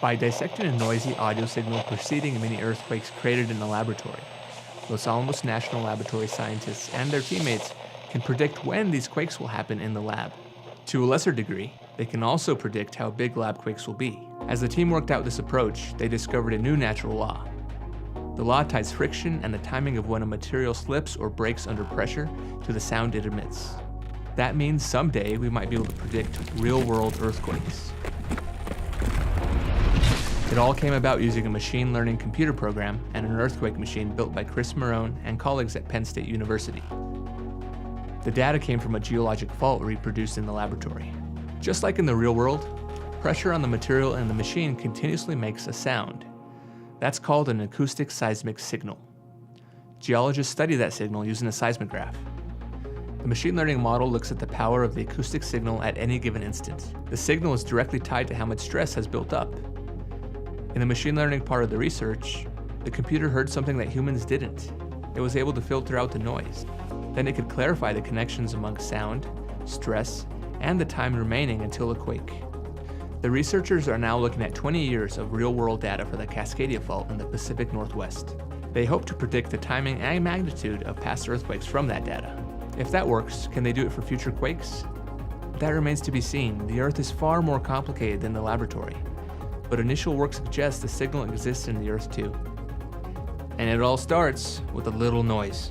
By dissecting a noisy audio signal preceding mini earthquakes created in a laboratory, Los Alamos National Laboratory scientists and their teammates can predict when these quakes will happen in the lab. To a lesser degree, they can also predict how big lab quakes will be. As the team worked out this approach, they discovered a new natural law. The law ties friction and the timing of when a material slips or breaks under pressure to the sound it emits. That means someday we might be able to predict real-world earthquakes. It all came about using a machine learning computer program and an earthquake machine built by Chris Marone and colleagues at Penn State University. The data came from a geologic fault reproduced in the laboratory. Just like in the real world, pressure on the material in the machine continuously makes a sound. That's called an acoustic seismic signal. Geologists study that signal using a seismograph. The machine learning model looks at the power of the acoustic signal at any given instant. The signal is directly tied to how much stress has built up. In the machine learning part of the research, the computer heard something that humans didn't. It was able to filter out the noise. Then it could clarify the connections among sound, stress, and the time remaining until a quake. The researchers are now looking at 20 years of real-world data for the Cascadia Fault in the Pacific Northwest. They hope to predict the timing and magnitude of past earthquakes from that data. If that works, can they do it for future quakes? That remains to be seen. The Earth is far more complicated than the laboratory, but initial work suggests the signal exists in the Earth too. And it all starts with a little noise.